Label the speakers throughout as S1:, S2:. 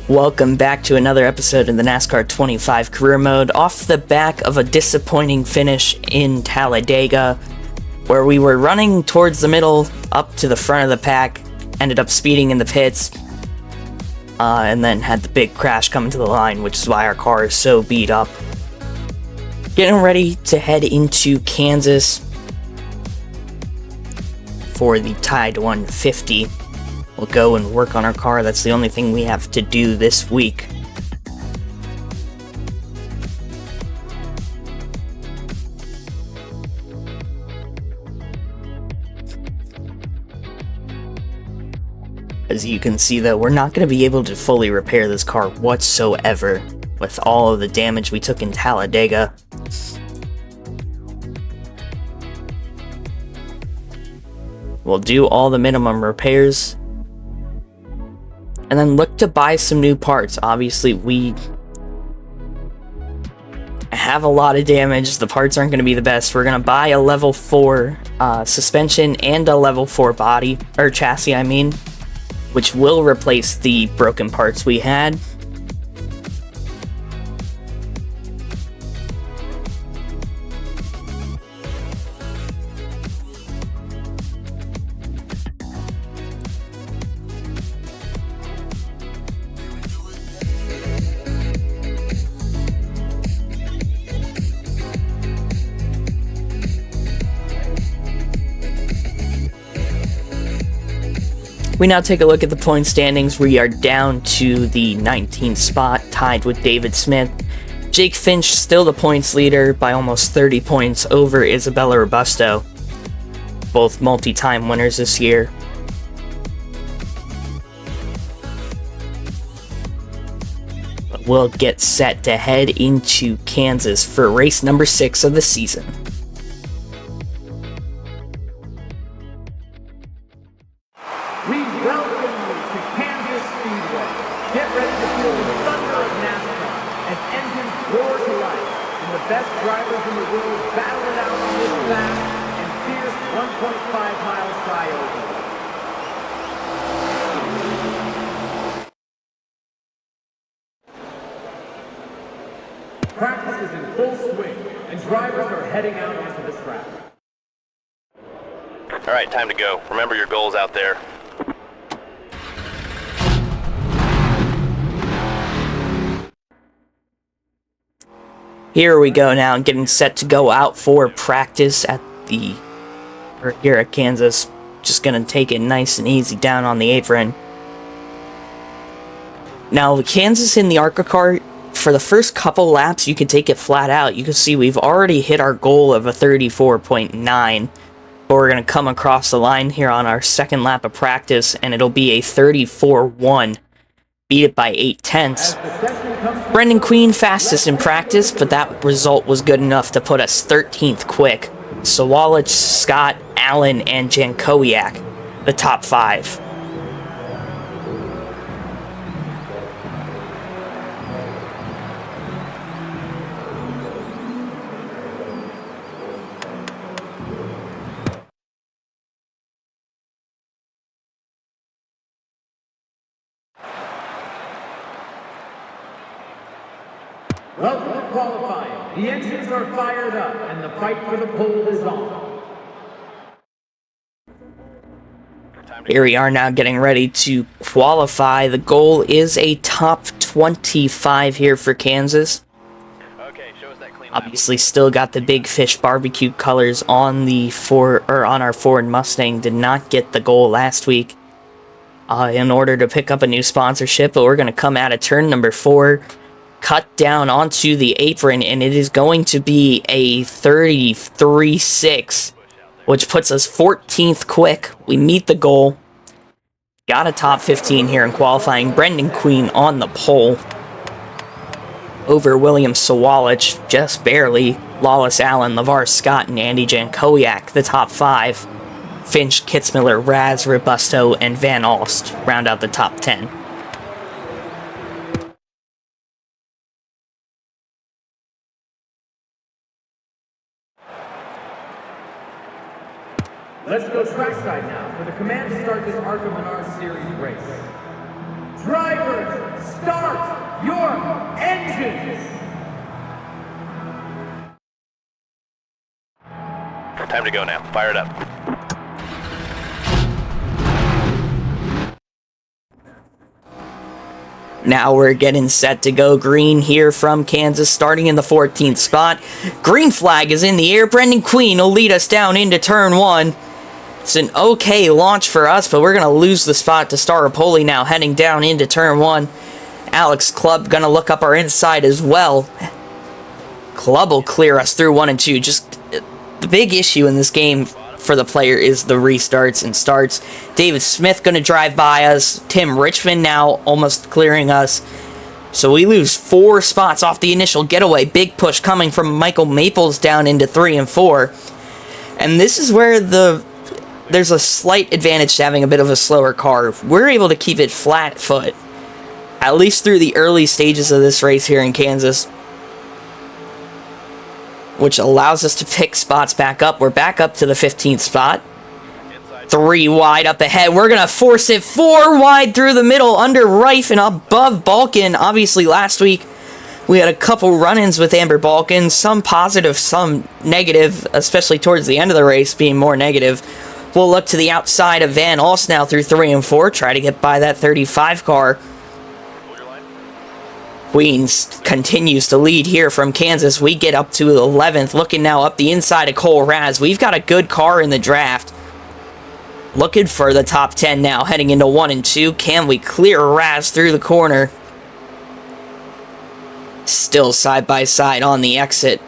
S1: Welcome back to another episode in the NASCAR 25 career mode. Off the back of a disappointing finish in Talladega, where we were running towards the middle, up to the front of the pack, ended up speeding in the pits, and then had the big crash come into the line, which is why our car is so beat up. Getting ready to head into Kansas for the Tide 150. We'll go and work on our car. That's the only thing we have to do this week. As you can see though, we're not going to be able to fully repair this car whatsoever with all of the damage we took in Talladega. We'll do all the minimum repairs and then look to buy some new parts. Obviously, we have a lot of damage. The parts aren't going to be the best. We're going to buy a level 4 suspension and a level 4 body, or chassis, I mean, which will replace the broken parts we had. We now take a look at the point standings. We are down to the 19th spot, tied with David Smith. Jake Finch still the points leader by almost 30 points over Isabella Robusto, both multi-time winners this year. But we'll get set to head into Kansas for race number 6 of the season.
S2: We welcome you to Kansas Speedway. Get ready to feel the thunder of NASCAR as engines roar to life and the best drivers in the world battle it out on this fast and fierce 1.5-mile tryover. Practice is in full swing and drivers are heading out onto the track.
S3: All right, time to go. Remember your goals out there.
S1: Here we go now, getting set to go out for practice here at Kansas. Just gonna take it nice and easy down on the apron. Now, Kansas in the ARCA car, for the first couple laps, you can take it flat out. You can see we've already hit our goal of a 34.9, but we're gonna come across the line here on our second lap of practice, and it'll be a 34.1. Beat it by 0.8. Brendan Queen fastest in practice, but that result was good enough to put us 13th quick. Sawalich, Scott, Allen, and Jankowiak, the top 5.
S2: Welcome to qualifying. The engines are fired up and the fight for the pole is on.
S1: Here we are now getting ready to qualify. The goal is a top 25 here for Kansas.
S3: Okay, show us that clean lap.
S1: Obviously still got the Big Fish barbecue colors on on our Ford Mustang. Did not get the goal last week in order to pick up a new sponsorship, but we're going to come out of turn number 4. Cut down onto the apron, and it is going to be a 33.6, which puts us 14th quick. We meet the goal. Got a top 15 here in qualifying. Brendan Queen on the pole over William Sawalich, just barely. Lawless Allen, LeVar Scott, and Andy Jankowiak, the top 5. Finch, Kitzmiller, Raz, Robusto, and Van Alst round out the top 10.
S2: Let's go trackside now for the command to start this ARCA Menard Series race. Drivers, start! engines.
S3: Time to go now. Fire it up.
S1: Now we're getting set to go green here from Kansas, starting in the 14th spot. Green flag is in the air. Brendan Queen will lead us down into turn 1. It's an okay launch for us, but we're going to lose the spot to Staropoli now, heading down into turn 1. Alex Clubb going to look up our inside as well. Clubb will clear us through 1 and 2. Just the big issue in this game for the player is the restarts and starts. David Smith going to drive by us. Tim Richmond now almost clearing us. So we lose 4 spots off the initial getaway. Big push coming from Michael Maples down into 3 and 4. And this is where there's a slight advantage to having a bit of a slower car. We're able to keep it flat foot, at least through the early stages of this race here in Kansas, which allows us to pick spots back up. We're back up to the 15th spot. 3 wide up ahead. We're going to force it 4 wide through the middle under Reif and above Balkin. Obviously, last week we had a couple run-ins with Amber Balkin, some positive, some negative, especially towards the end of the race being more negative. We'll look to the outside of Van Alst now through 3 and 4, try to get by that 35 car. Queens continues to lead here from Kansas. We get up to 11th, looking now up the inside of Cole Raz. We've got a good car in the draft. Looking for the top 10 now, heading into 1 and 2. Can we clear Raz through the corner? Still side by side on the exit.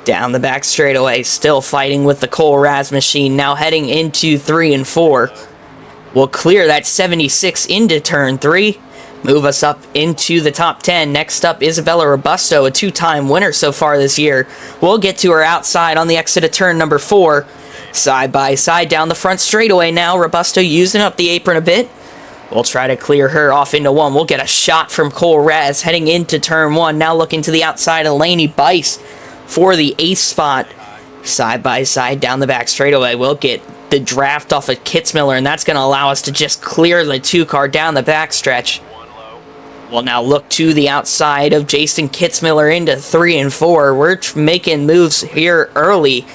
S1: Down the back straightaway, still fighting with the Cole Raz machine, now heading into 3 and 4. We'll clear that 76 into turn 3. Move us up into the top 10. Next up, Isabella Robusto, a 2-time winner so far this year. We'll get to her outside on the exit of turn number 4. Side by side down the front straightaway now. Robusto using up the apron a bit. We'll try to clear her off into 1. We'll get a shot from Cole Raz heading into turn 1. Now looking to the outside of Laney Bice for the 8th spot. Side by side down the back straightaway. We'll get the draft off of Kitzmiller, and that's going to allow us to just clear the 2 car down the back stretch. We'll now look to the outside of Jason Kitzmiller into 3 and 4. We're making moves here early.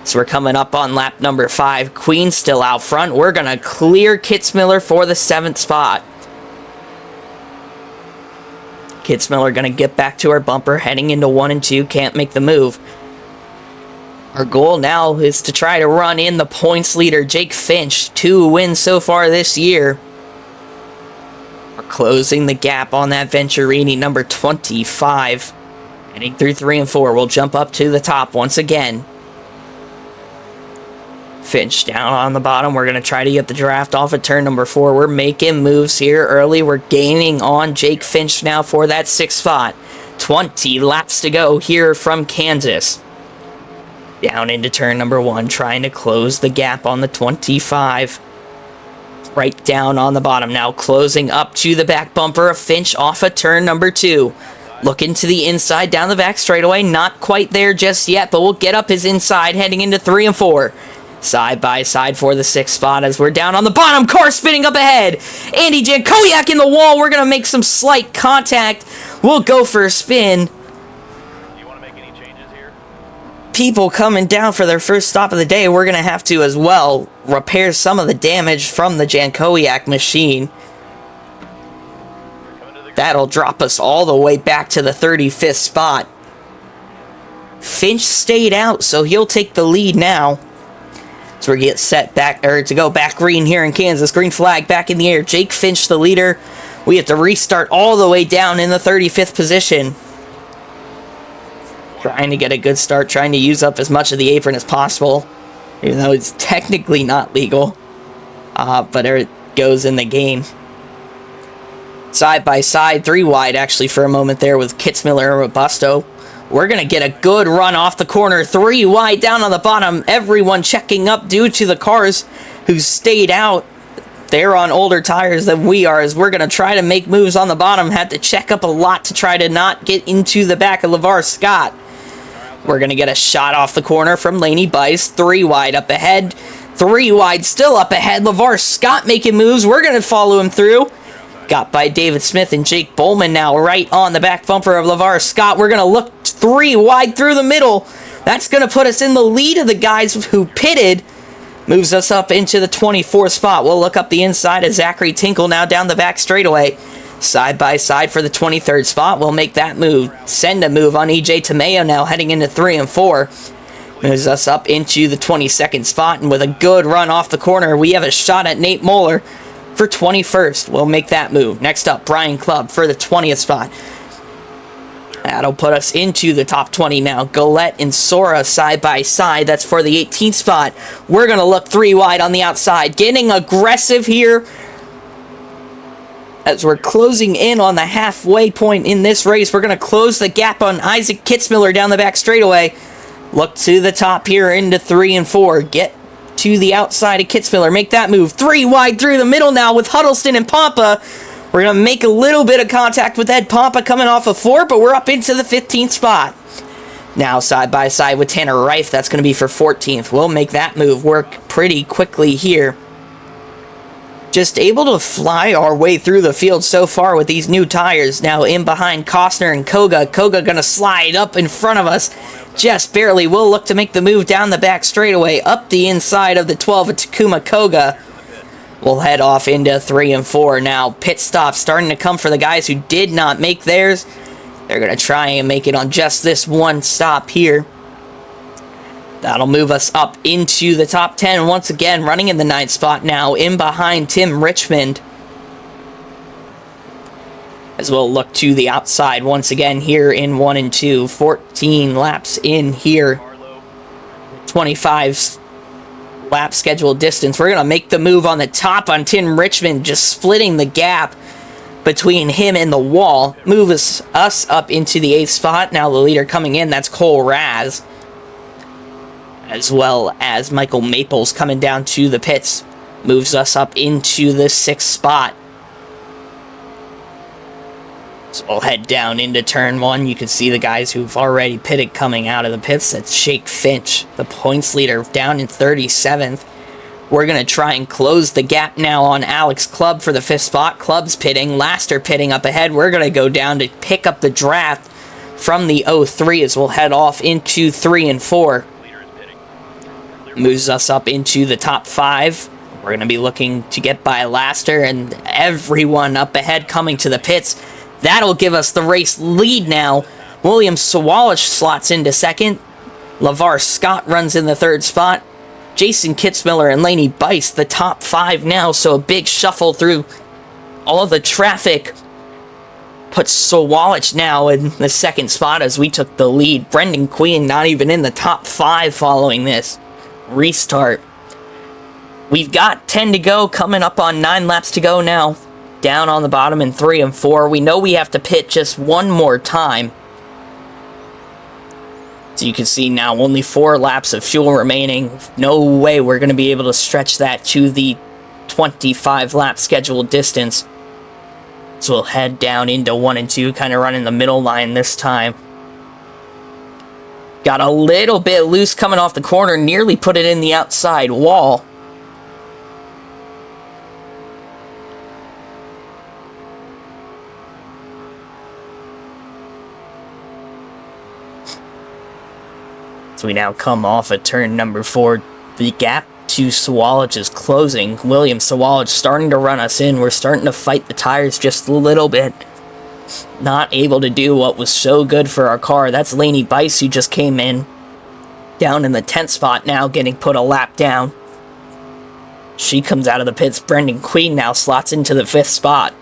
S1: So we're coming up on lap number 5. Queen still out front. We're going to clear Kitzmiller for the 7th spot. Kitzmiller going to get back to our bumper, heading into 1 and 2. Can't make the move. Our goal now is to try to run in the points leader, Jake Finch. 2 wins so far this year. We're closing the gap on that Venturini, number 25. Heading through 3 and 4. We'll jump up to the top once again. Finch down on the bottom. We're going to try to get the draft off at turn number 4. We're making moves here early. We're gaining on Jake Finch now for that 6th spot. 20 laps to go here from Kansas. Down into turn number 1, trying to close the gap on the 25. Right down on the bottom now, closing up to the back bumper of Finch off of turn number 2. Looking to the inside down the back straightaway. Not quite there just yet, but we'll get up his inside heading into 3 and 4. Side by side for the 6th spot as we're down on the bottom. Car spinning up ahead. Andy Jankowiak in the wall. We're going to make some slight contact. We'll go for a spin.
S3: Do you want to make any changes here?
S1: People coming down for their first stop of the day. We're going to have to as well repair some of the damage from the Jankowiak machine. That'll drop us all the way back to the 35th spot. Finch stayed out, so he'll take the lead now. So we get set back, or to go back green here in Kansas. Green flag back in the air. Jake Finch, the leader. We have to restart all the way down in the 35th position. Trying to get a good start, trying to use up as much of the apron as possible. Even though it's technically not legal. But there it goes in the game. Side by side, 3 wide actually for a moment there with Kitzmiller and Robusto. We're going to get a good run off the corner. 3 wide down on the bottom. Everyone checking up due to the cars who stayed out. They're on older tires than we are, as we're going to try to make moves on the bottom. Had to check up a lot to try to not get into the back of LeVar Scott. We're going to get a shot off the corner from Laney Bice. 3 wide up ahead. 3 wide still up ahead. LeVar Scott making moves. We're going to follow him through. Got by David Smith and Jake Bowman now right on the back bumper of LeVar Scott. We're going to look 3 wide through the middle. That's going to put us in the lead of the guys who pitted. Moves us up into the 24th spot. We'll look up the inside of Zachary Tinkle now down the back straightaway. Side by side for the 23rd spot. We'll make that move. Send a move on EJ Tamayo now heading into 3 and 4. Moves us up into the 22nd spot. And with a good run off the corner, we have a shot at Nate Moeller for 21st. We'll make that move. Next up, Brian Clubb for the 20th spot. That'll put us into the top 20 now. Gillette and Sora side by side. That's for the 18th spot. We're going to look 3 wide on the outside. Getting aggressive here as we're closing in on the halfway point in this race. We're going to close the gap on Isaac Kitzmiller down the back straightaway. Look to the top here into 3 and 4. Get to the outside of Kitzmiller. Make that move. 3 wide through the middle now with Huddleston and Pompa. We're going to make a little bit of contact with Ed Pompa coming off of 4, but we're up into the 15th spot. Now side by side with Tanner Reif. That's going to be for 14th. We'll make that move work pretty quickly here. Just able to fly our way through the field so far with these new tires. Now in behind Costner and Koga. Koga going to slide up in front of us just barely. We'll look to make the move down the back straightaway up the inside of the 12 of Takuma Koga. We'll head off into 3 and 4 now. Pit stop starting to come for the guys who did not make theirs. They're going to try and make it on just this one stop here. That'll move us up into the top 10 once again, running in the 9th spot now, in behind Tim Richmond. As we'll look to the outside once again here in 1 and 2. 14 laps in here. 25 lap scheduled distance. We're going to make the move on the top on Tim Richmond, just splitting the gap between him and the wall. Moves us up into the 8th spot. Now the leader coming in, that's Cole Raz. As well as Michael Maples coming down to the pits. Moves us up into the 6th spot. So we'll head down into turn 1. You can see the guys who've already pitted coming out of the pits. That's Shake Finch, the points leader, down in 37th. We're going to try and close the gap now on Alex Clubb for the 5th spot. Clubb's pitting, Laster pitting up ahead. We're going to go down to pick up the draft from the 03 as we'll head off into 3 and 4. Moves us up into the top 5. We're going to be looking to get by Laster and everyone up ahead coming to the pits. That'll give us the race lead now. William Sawalich slots into 2nd. LeVar Scott runs in the 3rd spot. Jason Kitzmiller and Laney Bice, the top 5 now, so a big shuffle through all of the traffic. Puts Sawalich now in the 2nd spot as we took the lead. Brendan Queen not even in the top 5 following this restart. We've got 10 to go, coming up on 9 laps to go now. Down on the bottom in 3 and 4. We know we have to pit just one more time. So you can see now only 4 laps of fuel remaining. No way we're going to be able to stretch that to the 25 lap scheduled distance. So we'll head down into 1 and 2, kind of running the middle line this time. Got a little bit loose coming off the corner, nearly put it in the outside wall. So we now come off at turn number 4. The gap to Sawalich is closing. William Sawalich starting to run us in. We're starting to fight the tires just a little bit. Not able to do what was so good for our car. That's Laney Bice who just came in. Down in the 10th spot now, getting put a lap down. She comes out of the pits. Brendan Queen now slots into the 5th spot.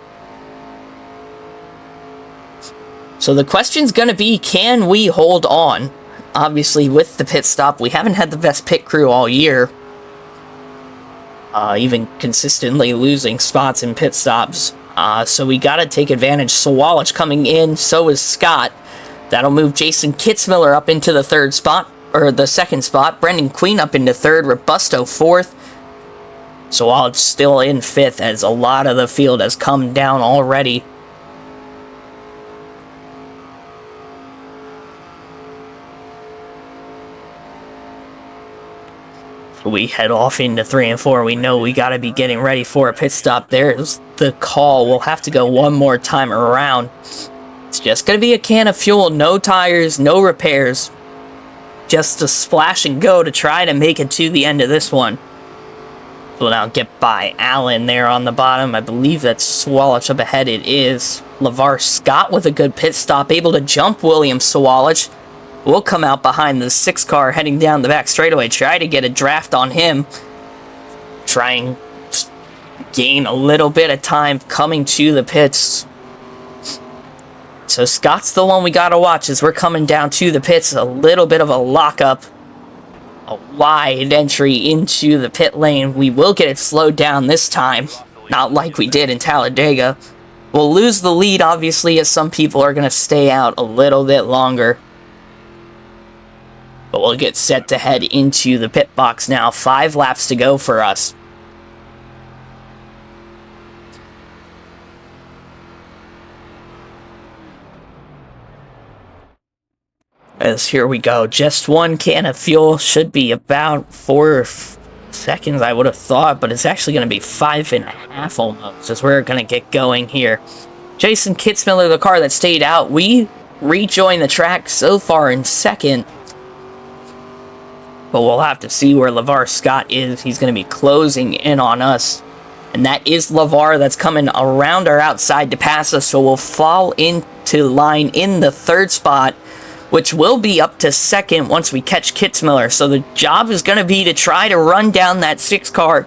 S1: So the question's going to be, can we hold on? Obviously, with the pit stop, we haven't had the best pit crew all year. Even consistently losing spots in pit stops. So we got to take advantage. Sawalich coming in, so is Scott. That'll move Jason Kitzmiller up into the 3rd spot, or the 2nd spot. Brendan Queen up into 3rd, Robusto 4th. Sawalich still in 5th, as a lot of the field has come down already. We head off into 3 and 4. We know we gotta be getting ready for a pit stop. There's the call. We'll have to go one more time around. It's just gonna be a can of fuel, no tires, no repairs. Just a splash and go to try to make it to the end of this one. We'll now get by Allen there on the bottom. I believe that's Sawalich up ahead. It is LeVar Scott with a good pit stop, able to jump William Sawalich. We'll come out behind the 6 car heading down the back straightaway, try to get a draft on him. Try and gain a little bit of time coming to the pits. So Scott's the one we gotta watch as we're coming down to the pits. A little bit of a lockup. A wide entry into the pit lane. We will get it slowed down this time. Not like we did in Talladega. We'll lose the lead, obviously, as some people are gonna stay out a little bit longer. But we'll get set to head into the pit box now. 5 laps to go for us. As here we go. Just 1 can of fuel. Should be about 4 seconds, I would have thought. But it's actually going to be 5.5 almost as we're going to get going here. Jason Kitzmiller, the car that stayed out. We rejoin the track so far in second. But we'll have to see where LeVar Scott is. He's going to be closing in on us. And that is LeVar that's coming around our outside to pass us. So we'll fall into line in the 3rd spot, which will be up to 2nd once we catch Kitzmiller. So the job is going to be to try to run down that 6 car.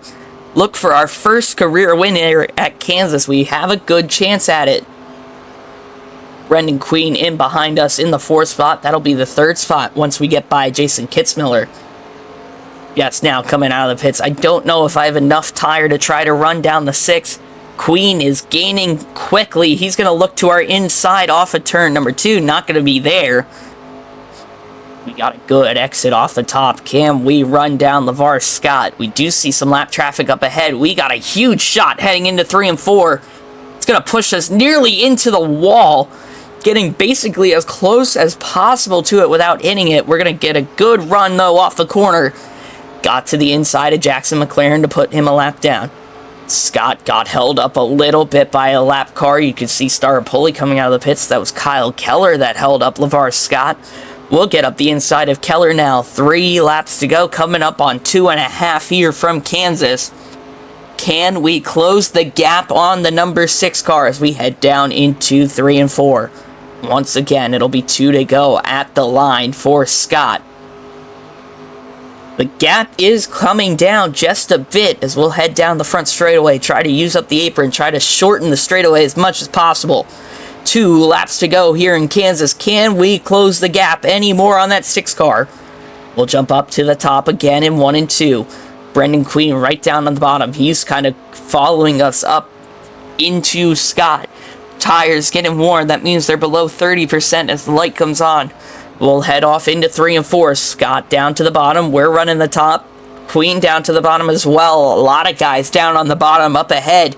S1: Look for our first career win here at Kansas. We have a good chance at it. Brendan Queen in behind us in the 4th spot. That'll be the 3rd spot once we get by Jason Kitzmiller. Yes, now coming out of the pits. I don't know if I have enough tire to try to run down the 6. Queen is gaining quickly. He's going to look to our inside off of turn number 2. Not going to be there. We got a good exit off the top. Can we run down LeVar Scott? We do see some lap traffic up ahead. We got a huge shot heading into 3 and 4. It's going to push us nearly into the wall. Getting basically as close as possible to it without hitting it. We're going to get a good run, though, off the corner. Got to the inside of Jackson McLaren to put him a lap down. Scott got held up a little bit by a lap car. You could see Staropoli coming out of the pits. That was Kyle Keller that held up LeVar Scott. We'll get up the inside of Keller now. 3 laps to go, coming up on 2.5 here from Kansas. Can we close the gap on the number 6 car as we head down into 3 and 4? Once again, it'll be 2 to go at the line for Scott. The gap is coming down just a bit as we'll head down the front straightaway, try to use up the apron, try to shorten the straightaway as much as possible. 2 laps to go here in Kansas. Can we close the gap any more on that 6 car? We'll jump up to the top again in 1 and 2. Brendan Queen right down on the bottom. He's kind of following us up into Scott. Tires getting worn. That means they're below 30% as the light comes on. We'll head off into 3 and 4. Scott down to the bottom. We're running the top. Queen down to the bottom as well. A lot of guys down on the bottom up ahead.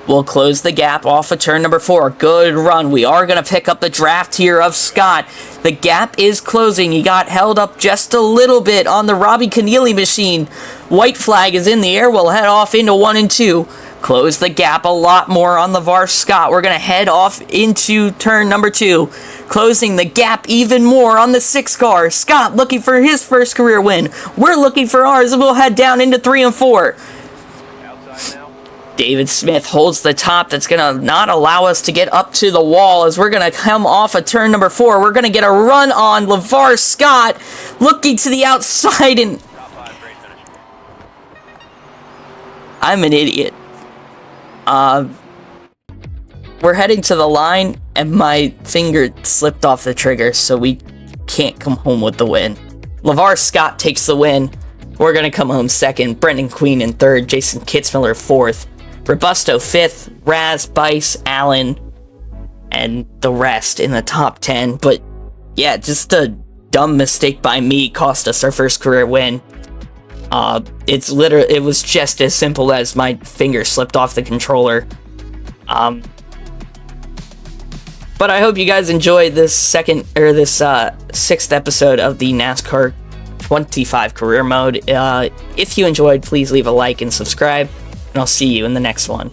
S1: We'll close the gap off of turn number 4. Good run. We are going to pick up the draft here of Scott. The gap is closing. He got held up just a little bit on the Robbie Keneally machine. White flag is in the air. We'll head off into 1 and 2. Close the gap a lot more on LeVar Scott. We're going to head off into turn number 2. Closing the gap even more on the 6 car. Scott looking for his first career win. We're looking for ours, and we'll head down into 3 and 4. David Smith holds the top. That's going to not allow us to get up to the wall as we're going to come off of turn number 4. We're going to get a run on LeVar Scott looking to the outside, and I'm an idiot. We're heading to the line, and my finger slipped off the trigger, so we can't come home with the win. LeVar Scott takes the win. We're going to come home 2nd. Brendan Queen in 3rd. Jason Kitzmiller 4th. Robusto 5th. Raz, Bice, Allen, and the rest in the top 10. But yeah, just a dumb mistake by me cost us our first career win. It was just as simple as my finger slipped off the controller. But I hope you guys enjoyed this 6th episode of the NASCAR 25 career mode. If you enjoyed, please leave a like and subscribe, and I'll see you in the next one.